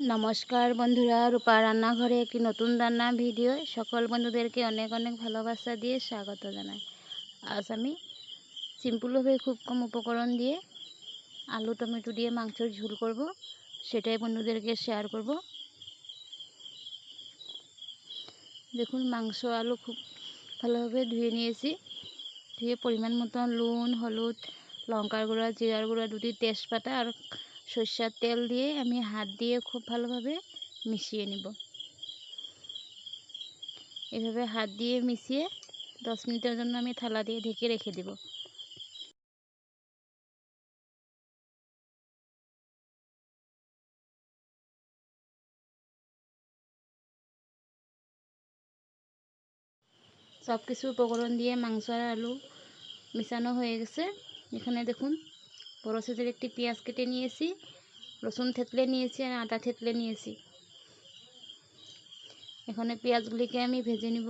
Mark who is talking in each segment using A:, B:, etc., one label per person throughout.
A: নমস্কার বন্ধুরা, রূপা রান্নাঘরে একটি নতুন রান্না ভিডিও সকল বন্ধুদেরকে অনেক অনেক ভালোবাসা দিয়ে স্বাগত জানাই। আজ আমি সিম্পলভাবে খুব কম উপকরণ দিয়ে আলু টমেটো দিয়ে মাংসের ঝোল করব, সেটাই বন্ধুদেরকে শেয়ার করব। দেখুন, মাংস আলু খুব ভালোভাবে ধুয়ে নিয়েছি। ধুয়ে পরিমাণ মতো নুন, হলুদ, লঙ্কার গুঁড়া, জিরার গুঁড়া, দুটি তেজপাতা আর সরষের তেল দিয়ে আমি হাত দিয়ে খুব ভালোভাবে মিশিয়ে নিব। এভাবে হাত দিয়ে মিশিয়ে 10 মিনিটের জন্য আমি থালা দিয়ে ঢেকে রেখে দেব। সব কিছু উপকরণ দিয়ে মাংস আর আলু মিশানো হয়ে গেছে। এখানে দেখুন, বড় সাইজের একটি পেঁয়াজ কেটে নিয়েছি, রসুন থেতলে নিয়েছি আর আদা থেতলে নিয়েছি। এখানে পেঁয়াজগুলিকে আমি ভেজে নিব।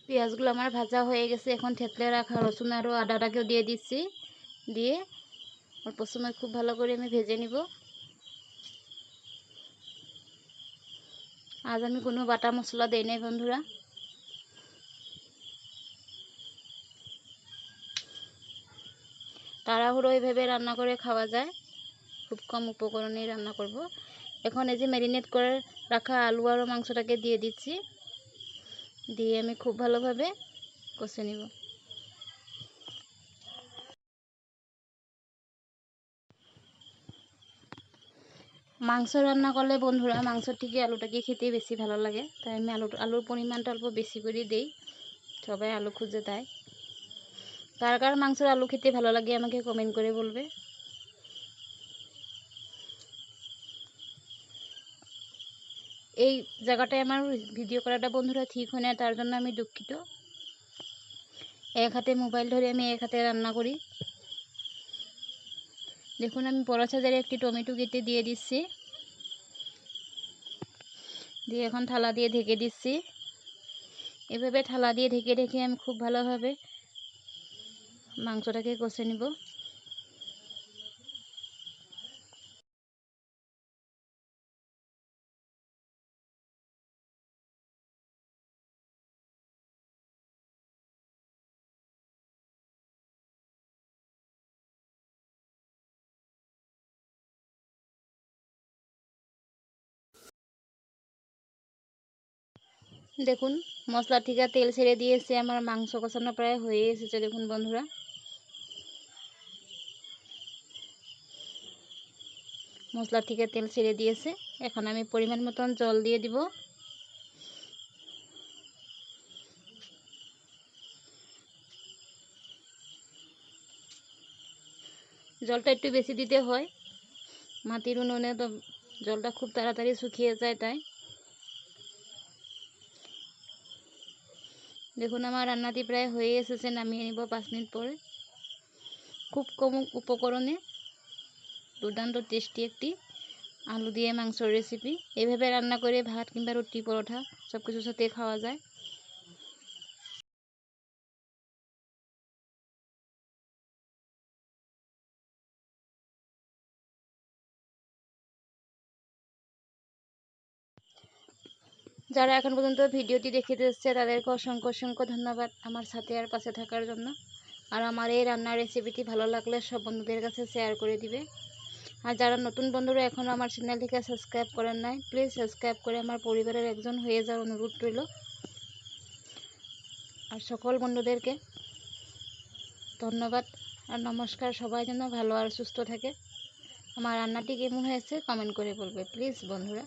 A: পেঁয়াজগুলো আমার ভাজা হয়ে গেছে। এখন থেতলে রাখা রসুন আর আদাটাকেও দিয়ে দিচ্ছি। দিয়ে অল্প সময় খুব ভালো করে আমি ভেজে নিব। আজ আমি কোনো বাটা মশলা দেই নাই বন্ধুরা। তাড়াহুড়ো এইভাবে রান্না করে খাওয়া যায়, খুব কম উপকরণেই রান্না করব। এখন এই যে ম্যারিনেট করে রাখা আলু আর মাংসটাকে দিয়ে দিচ্ছি। দিয়ে আমি খুব ভালোভাবে কষে নিব। মাংস রান্না করলে বন্ধুরা মাংসর থেকে আলুটাকে খেতে বেশি ভালো লাগে, তাই আমি আলুর পরিমাণটা অল্প বেশি করে দিই। সবাই আলু খুঁজে দেয়। কার কার মাংসের আলু খেতে ভালো লাগে আমাকে কমেন্ট করে বলবে। এই জায়গাটায় আমার ভিডিও করাটা বন্ধুরা ঠিক হয় না, তার জন্য আমি দুঃখিত। এক হাতে মোবাইল ধরে আমি এক হাতে রান্না করি। দেখুন, আমি বড় সাইজের একটি টমেটো কেটে দিয়ে দিচ্ছি। দিয়ে এখন থালা দিয়ে ঢেকে দিচ্ছি। এভাবে থালা দিয়ে ঢেকে ঢেকে আমি খুব ভালোভাবে মাংসটাকে কষে নিব। দেখুন, মশলা থেকে তেল ছেড়ে দিয়েছে, আমার মাংস কষানো প্রায় হয়ে এসেছে। দেখুন বন্ধুরা, মশলা থেকে তেল ছেড়ে দিয়েছে। এখন আমি পরিমাণ মতন জল দিয়ে দিব। জলটা একটু বেশি দিতে হয়, মাটির উনুনে তো জলটা খুব তাড়াতাড়ি শুকিয়ে যায়। তাই দেখুন, আমার রান্নাটি প্রায় হয়ে এসেছে, নামিয়ে নিব 5 মিনিট পরে। খুব কম উপকরণে দুর্দান্ত টেস্টি একটি আলু দিয়ে মাংসর রেসিপি। এভাবে রান্না করে ভাত কিংবা রুটি, পরোটা সব কিছুর সাথে খাওয়া যায়। যারা এখন পর্যন্ত ভিডিওটি দেখে এসেছে তাদেরকে অসংখ্য অসংখ্য ধন্যবাদ আমার সাথে আর পাশে থাকার জন্য। আর আমার এই রান্নার রেসিপিটি ভালো লাগলে সব বন্ধুদের কাছে শেয়ার করে দিবে। আর যারা নতুন বন্ধুরা এখনও আমার চ্যানেলটিকে সাবস্ক্রাইব করেন নাই, প্লিজ সাবস্ক্রাইব করে আমার পরিবারের একজন হয়ে যাওয়ার অনুরোধ রইল। আর সকল বন্ধুদেরকে ধন্যবাদ আর নমস্কার। সবাই যেন ভালো আর সুস্থ থাকে। আমার রান্নাটি কেমন হয়েছে কমেন্ট করে বলবে প্লিজ বন্ধুরা।